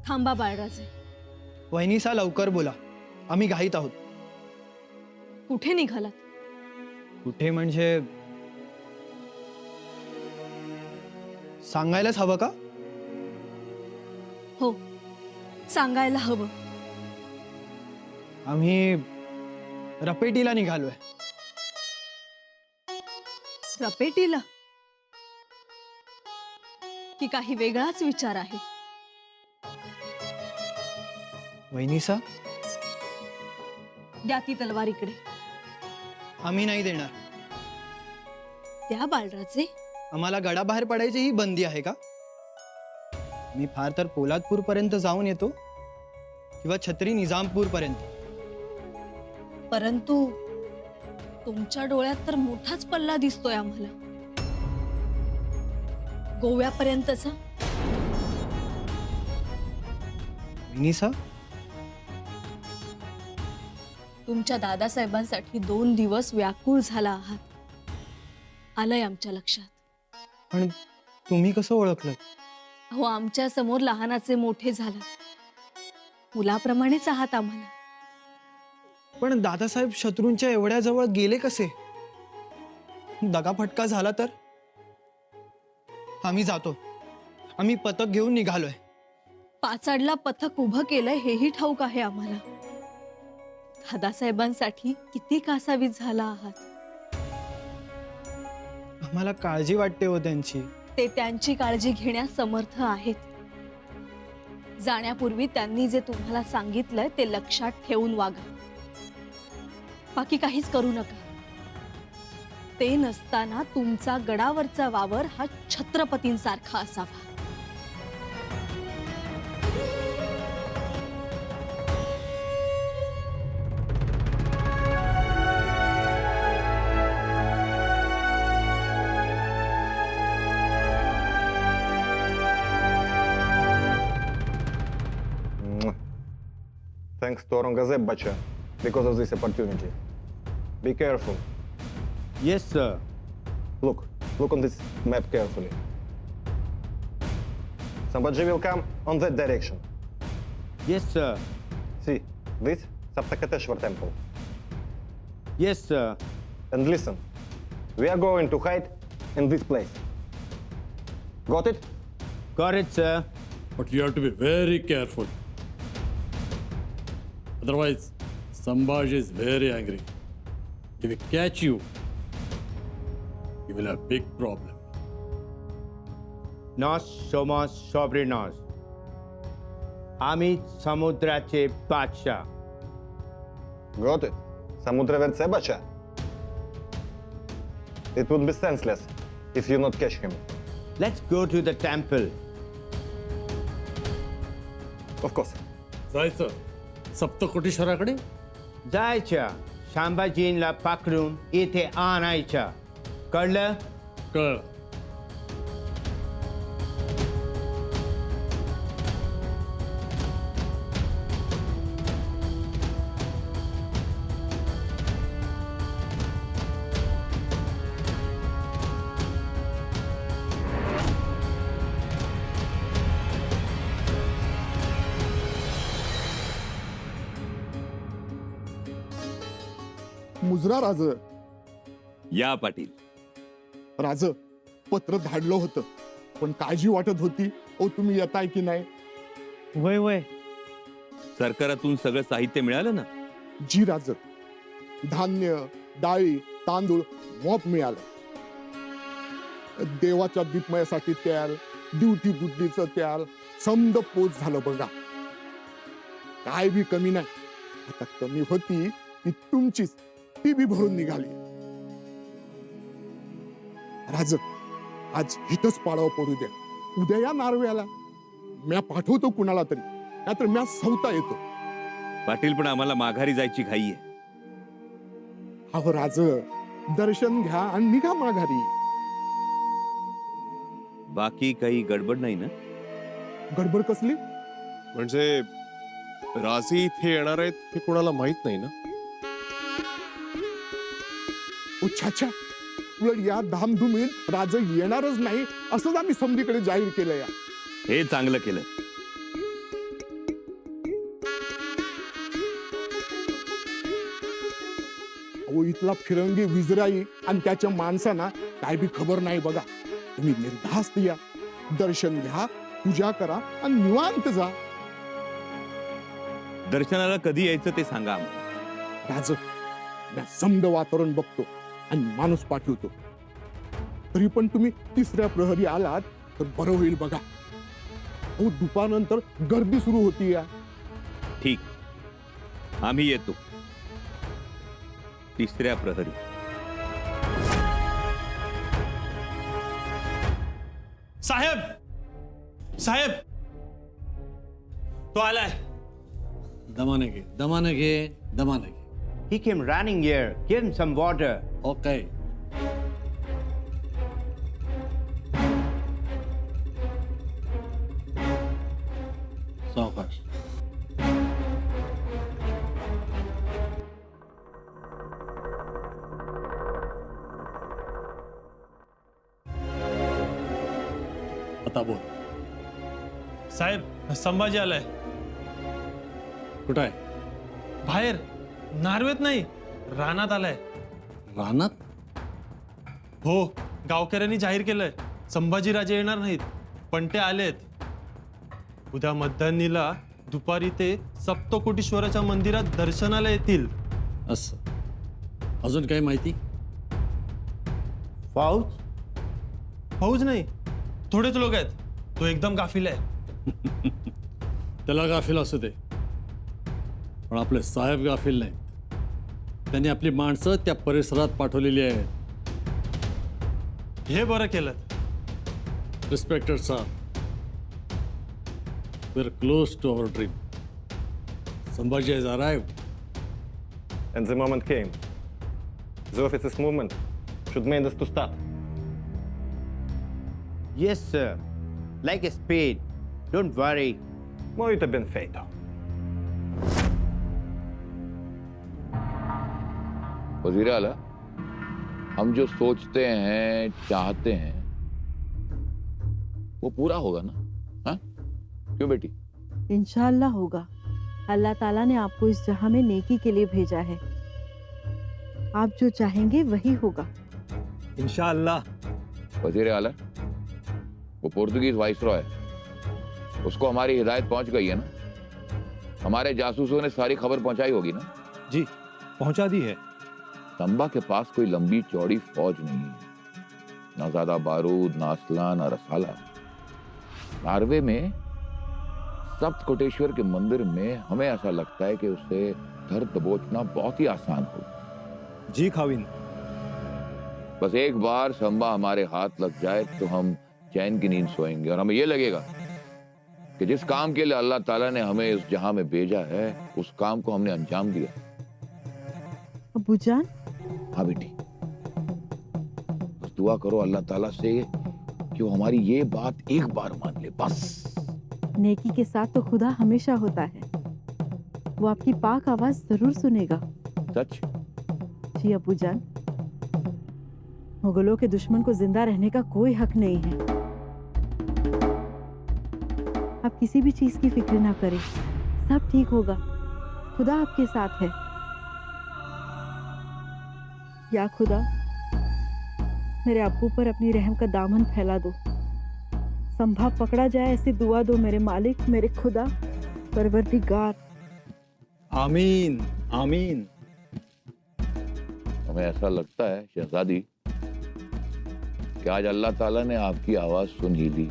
थांबा बाळराजे. वहिनीसा लवकर बोला, आम्ही घाईत आहोत. कुठे निघालात? कुठे म्हणजे सांगायलाच हवं का? हो, सांगायला हवं. आम्ही रपेटीला निघालोय. रपेटीला? की काही वेगळाच विचार आहे? वहिनीसा, द्या ती तलवार इकडे. आम्ही नाही देणार. द्या बाळराजे. आम्हाला गडाबाहेर पडायची ही बंदी आहे का? मी फार तर पोलादपूर पर्यंत जाऊन येतो किंवा छत्री निजामपूर पर्यंत. परंतु तुमच्या डोळ्यात तर मोठाच पल्ला दिसतोय आम्हाला. गोव्यापर्यंतचा. वहिनीसा, तुमच्या दादासाहेबांसाठी 2 दिवस व्याकुळ झाला आहात, आलंय आमच्या लक्षात. पण तुम्ही कसं ओळखलं? हो, आमच्या समोर लहानाचे मोठे झाला, मुलाप्रमाणेच आहात आम्हाला. पण दादासाहेब शत्रूंच्या एवढ्या जवळ गेले कसे? दगाफटका झाला तर? आम्ही जातो. आम्ही पथक घेऊन निघालोय. पाचाडला पथक उभं केलंय हेही ठाऊक आहे आम्हाला. दादासाहेबांसाठी किती कासावीस झाला आहात. आम्हाला काळजी वाटते हो त्यांची. ते त्यांची काळजी घेण्यास समर्थ आहेत. जाण्यापूर्वी त्यांनी जे तुम्हाला सांगितलंय ते लक्षात ठेवून वागा. बाकी काहीच करू नका. ते नसताना तुमचा गडावरचा वावर हा छत्रपतींसारखा असावा. Thanks to Aurangzeb Bacha because of this opportunity. Be careful. Yes, sir. Look on this map carefully. Somebody will come on that direction. Yes, sir. See, this Saptakateshwar temple. Yes, sir. And listen, we are going to hide in this place. Got it? Got it, sir. But you have to be very careful. Otherwise, Sambhaji is very angry. If he catch you, you will have big problem. Nos somos sobrinos. आम्ही समुद्राचे बादशाह. Got it. Samudraverdze Bacha. It would be senseless if you not catch him. Let's go to the temple. Of course. जायचं सप्तकोटीश्वराकडे. जायच्या, शांबाजींना पकडून इथे आणायच्या. कळलं? कळ. मुजरा राज. या पाटील. राज, पत्र धाडलं होतं पण काळजी वाटत होती. ओ तुम्ही येताय की नाही? वय वय. सरकारातून सगळं साहित्य मिळालं ना? जी राज, धान्य, डाळी, तांदूळ मोप मिळालं. देवाच्या दीपमयासाठी तेल, ड्युटी बुद्धीचं तेल समद पोच झालं बघा. काय बी कमी नाही. आता कमी होती ती तुमचीच, ती बी भरून निघाली. राज, आज इथंच पाडाव पडू द्या. उद्या या नारव्याला. म्या पाठवतो कुणाला तरी, नाहीतर म्या सवता येतो. पाटील, पण आम्हाला माघारी जायची घाई आहे. अहो राज, दर्शन घ्या आणि निघा माघारी. बाकी काही गडबड नाही ना? गडबड कसली? म्हणजे राजे इथे येणार आहेत हे कोणाला माहित नाही ना? अच्छा, उलट या धामधुमीत राज येणारच नाही असंच आम्ही समधीकडे जाहीर केलं. या हे चांगलं केलं. तिथला फिरंगी विजराई आणि त्याच्या माणसांना काय बी खबर नाही बघा. तुम्ही निर्धास्त या, दर्शन घ्या, पूजा करा आणि निवांत जा. दर्शनाला कधी यायचं ते सांगा आम्हाला. राज मी समद वातावरण बघतो आणि माणूस पाठवतो. तरी पण तुम्ही तिसऱ्या प्रहरी आलात तर बरं होईल बघा. अहो दुपारनंतर गर्दी सुरू होती या. ठीक, आम्ही येतो तिसऱ्या प्रहरी. साहेब, साहेब, तो आलाय. दमाने घे, दमाने घे, दमाने घे. He came running here. Give him some water. Okay. सावकाश. आता बोल. साहेब, संभाजी आलाय. कुठं आहे? बाहेर, नार्वेत नाही, रानात आलाय. रानात? हो, गावकऱ्यांनी जाहीर केलंय संभाजीराजे येणार नाहीत, पण ते आलेत. उद्या मध्यान्नीला दुपारी ते सप्तकोटीश्वराच्या मंदिरात दर्शनाला येतील. असं. अजून काही माहिती? Fouch? फौज नाही, थोडेच लोक आहेत. तो एकदम गाफील आहे. त्याला गाफील असू दे, पण आपले साहेब गाफील नाहीत. त्यांनी आपली माणसं त्या परिसरात पाठवलेली आहेत. हे बरं केलं. Respected sir, we're close to our dream. Sambhaji has arrived. And the moment came. The officer's movement should made us to stop. Yes, sir. Like a spade. Don't worry. Molto ben feito. वजीर आला, हम जो सोचते हैं, चाहते हैं, वो पूरा होगा ना? हाँ? क्यों बेटी? इंशाअल्लाह होगा. अल्लाह ताला ने आपको इस जहां में नेकी के लिए भेजा है. आप जो चाहेंगे वही होगा. इंशाअल्लाह. वजीर आला, वो पोर्तुगीज वाइसरॉय है, उसको हमारी हिदायत पहुंच गई है ना? हमारे जासूसों ने सारी खबर पहुंचाई होगी ना? जी, पहुंचा दी है. संबा के पास कोई लंबी चौड़ी फौज नहीं है, ना ज्यादा बारूद, ना असला, ना रसाला. नार्वे में सप्त कोटेश्वर के मंदिर में हमें ऐसा लगता है कि उसे धर दबोचना बहुत ही आसान हो. जी खाविन. बस एक बार संबा हमारे हाथ लग जाए तो हम चैन की नींद सोएंगे और हमें यह लगेगा कि जिस काम के लिए अल्लाह ताला ने हमें इस जहां में भेजा है, उस काम को हमने अंजाम दिया. अबूजान, हाँ बेटी, बस दुआ करो अल्लाह ताला से कि वो हमारी ये बात एक बार मान ले, बस. नेकी के साथ तो खुदा हमेशा होता है. वो आपकी पाक आवाज जरूर सुनेगा. सच? जी अबूजान, मुगलों के दुश्मन को जिंदा रहने का कोई हक नहीं है. आप किसी भी चीज की फिक्र ना करें, सब ठीक होगा. खुदा आपके साथ है. या खुदा, मेरे अब्बू पर अपनी रहम का दामन फैला दो. संभा पकड़ा जाए ऐसी दुआ दो मेरे मालिक, मेरे खुदा, परवरदिगार. आमीन, आमीन. हमें ऐसा लगता है शहजादी कि आज अल्लाह ताला ने आपकी आवाज सुन ही ली.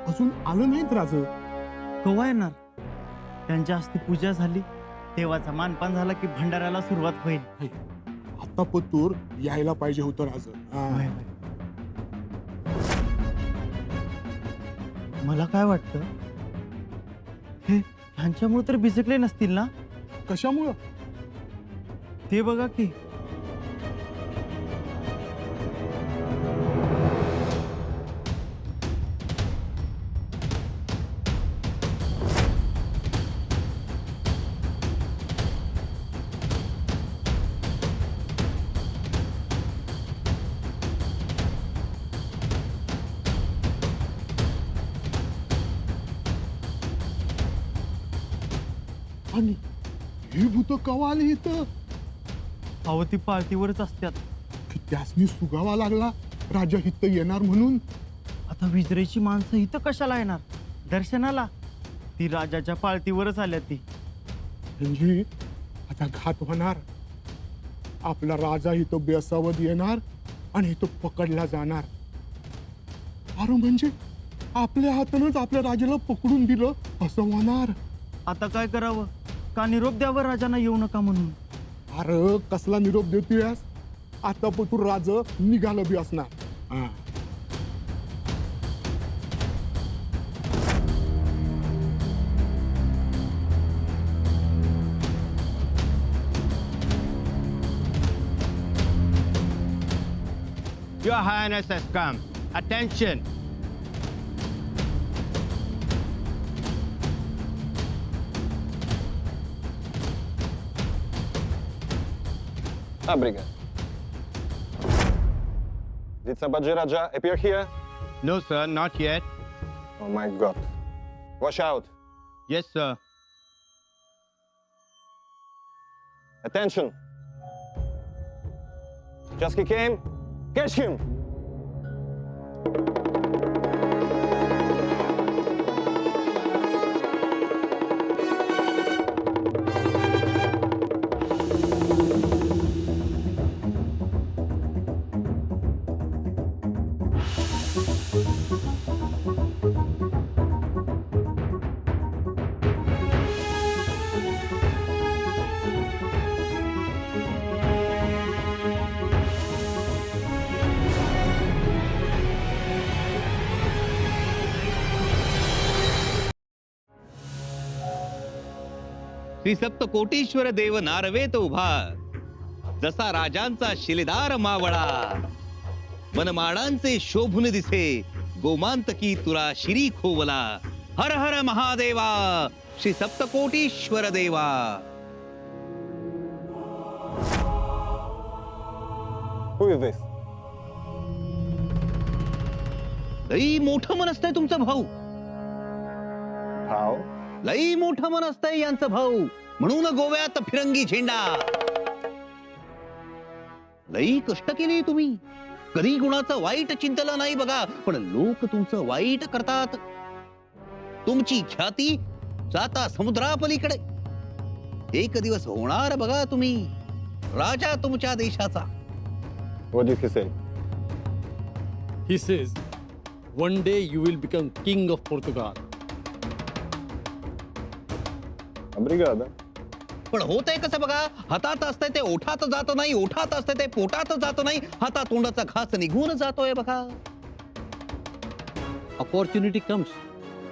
अजून आलं नाहीत राज. केव्हा येणार? त्यांच्या हस्ते पूजा झाली, देवाचा मानपान झाला की भंडाऱ्याला सुरुवात होईल. आता पतूर यायला पाहिजे होतं राज. मला काय वाटतं हे ह्यांच्यामुळे तर बिझकले नसतील ना. कशामुळं? ते बघा की आणि ही भूत कवा आली इथं? अहो ती पार्टीवरच असतात. की त्यासनी सुगावा लागला राजा इथं येणार म्हणून. आता विजरेची माणसं इथं कशाला येणार दर्शनाला. ती राजाच्या पार्टीवरच आल्या ती. म्हणजे आता घात होणार. आपला राजा इथं बेसावत येणार आणि इथं पकडला जाणार. अरे म्हणजे आपल्या हातानंच आपल्या राजाला पकडून दिलं असं होणार. आता काय करावं? का निरोप द्यावं राजांना येऊ नका म्हणून? अरे कसला निरोप देतोयस? आता पतूर राज निघालं बी असणार. हा. Your Highness has come. Attention! Abriga. Did Sambhaji Raja appear here? No, sir, not yet. Oh my God. Watch out. Yes, sir. Attention. Chasky came. Catch him. Shri Saptakoteshwar देव नारवेत उभा, जसा राजांचा शिलेदार मावळा. मनमाडांचे शोभून दिसे, गोमांतकी तुरा शिरी खोवला. हर हर महादेवा, श्री सप्तकोटीश्वर देवा. Who is this? लई मोठं मन असतंय तुमचं भाऊ. How? लई मोठं मन असतंय यांचं भाऊ, म्हणून गोव्यात फिरंगी झेंडा. लई कष्ट केली तुम्ही, कधी गुणाचं वाईट चिंतलं नाही बघा. पण लोक तुमचं वाईट करतात. तुमची ख्याती जाता समुद्रापलीकडे. एक दिवस होणार बघा तुम्ही राजा तुमच्या देशाचा. What did he say? He says, one day you will become king of Portugal. Obrigado. पण होतंय कसं बघा, हातात असतंय ते ओठात जात नाही, ओठात असतंय ते पोटात जात नाही, हातात तोंडाचा घास निघून जातोय बघा. Opportunity comes,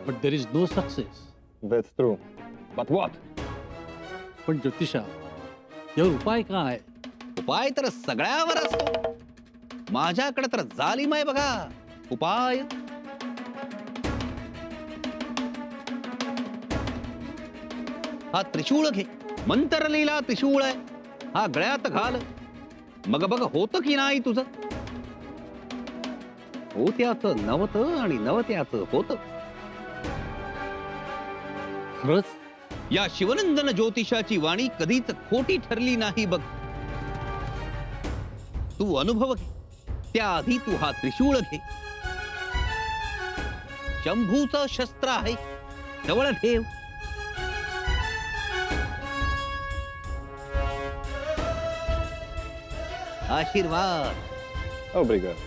but there is no success. That's true. But what? पण ज्योतिषा, यावर उपाय काय? उपाय तर सगळ्यावर असतो. माझ्याकडे तर जालिम आहे बघा उपाय. हा त्रिशूळ घे, मंत्रलीला त्रिशूळ आहे. हा गळ्यात घाल, मग बघ होतं की नाही तुझं. होत्याचं नवत आणि नवत्याचं होत. खरंच? या शिवनंदन ज्योतिषाची वाणी कधीच खोटी ठरली नाही बघ. तू अनुभव घे, त्याआधी तू हा त्रिशूळ घे. शंभूचं शस्त्र आहे, जवळ ठेव. आशीर्वाद. Obrigado.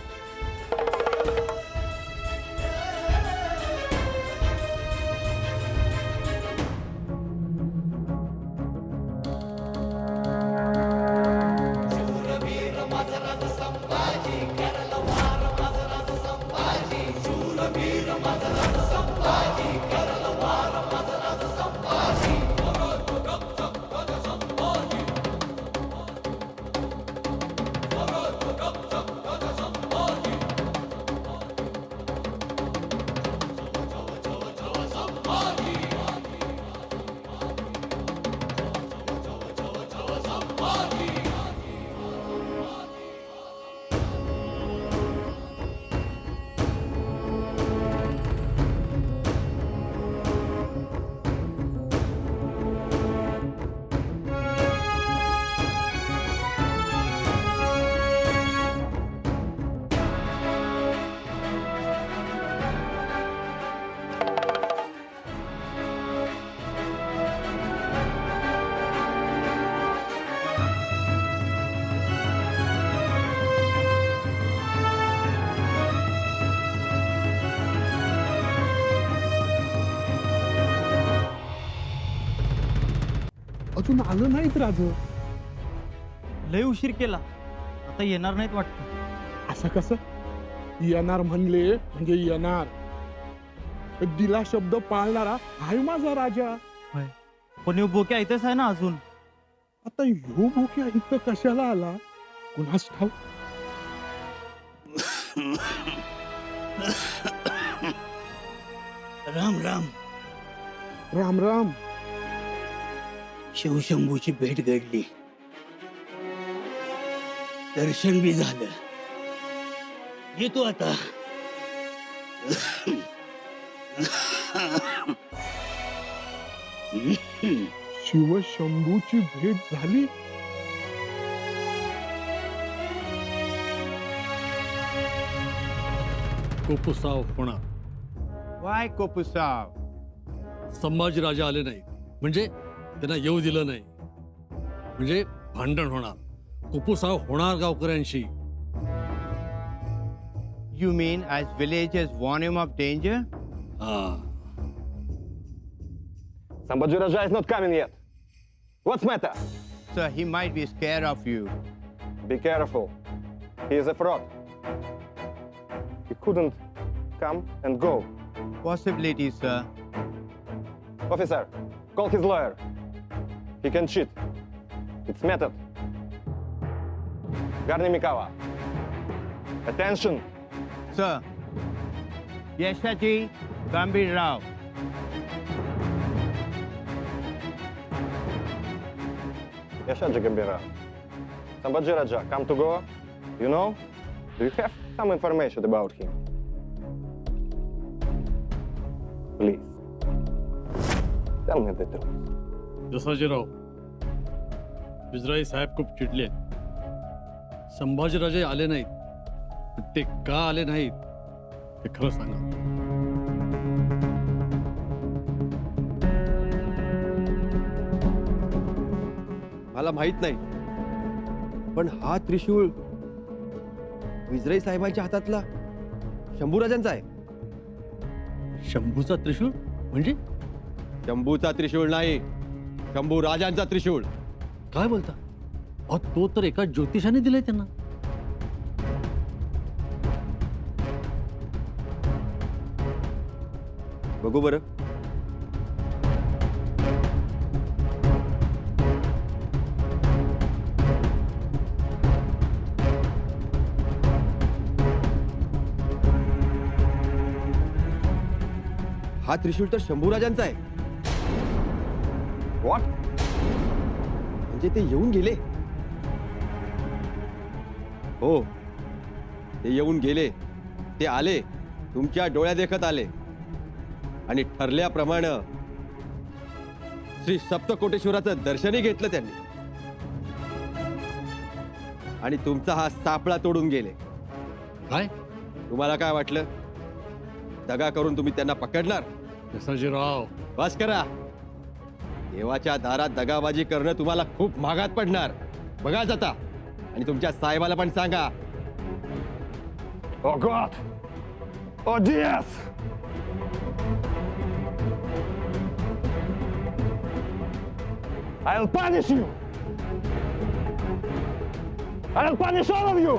अजून आलं नाहीत राज. लय उशीर केला, आता येणार नाहीत वाटतं. असं कसं? येणार म्हणले म्हणजे येणार. दिला शब्द पाळणारा आहे माझा राजा. पण ह्यो बोक्या इथेच आहे ना अजून. आता ह्यो भोक्या इथं कशाला आला कुणास ठाऊक. राम राम. राम राम. शिवशंभूची भेट घडली, दर्शन बी झालं. येतो आता. शिवशंभूची भेट झाली. कोपुसाव होणार. वाय कोपुसाव? संभाजीराजा आले नाही म्हणजे त्यांना येऊ दिलं नाही म्हणजे भांडण होणार. कोपुसाव होणार गावकऱ्यांशी. You mean as villagers warn him of danger? Sambhaji Raja is not coming yet. What's matter? Sir, he might be scared of you. Be careful. He is a fraud. He couldn't come and go. Possibility, sir. Officer, call his lawyer. He can cheat. It's method. Garni Mikawa. Attention. Sir. Yeshaji Gambir Rao. Yashaji Gambira. Sambhaji Raja, come to go. You know? Do you have some information about him? Please. Tell me the truth. जसाजीराव, विजराई साहेब खूप चिडले. संभाजीराजे आले नाहीत. ते का आले नाहीत ते खरं सांगा. मला माहित नाही, पण हा त्रिशूळ विजराई साहेबांच्या हातातला शंभूराजांचा आहे. शंभूचा त्रिशूळ म्हणजे? शंभूचा त्रिशूळ नाही, शंभू राजांचा त्रिशूळ. काय बोलता? अहो, तो तर एका ज्योतिषाने दिलाय त्यांना. बघू बरं. हा त्रिशूळ तर शंभूराजांचा आहे. What? म्हणजे ते येऊन गेले. हो, ते येऊन गेले. ते आले, तुमच्या डोळ्या देखत आले आणि ठरल्याप्रमाणे श्री सप्तकोटेश्वराचं दर्शनही घेतलं त्यांनी आणि तुमचा हा सापळा तोडून गेले. काय तुम्हाला काय वाटलं? दगा करून तुम्ही त्यांना पकडणार? जसाजीराव, बस करा. देवाच्या दारात दगाबाजी करणं तुम्हाला खूप महागात पडणार. बघा जाता आणि तुमच्या साहेबाला पण सांगा. Oh God! Oh Diaz! I'll punish you! I'll punish all of you!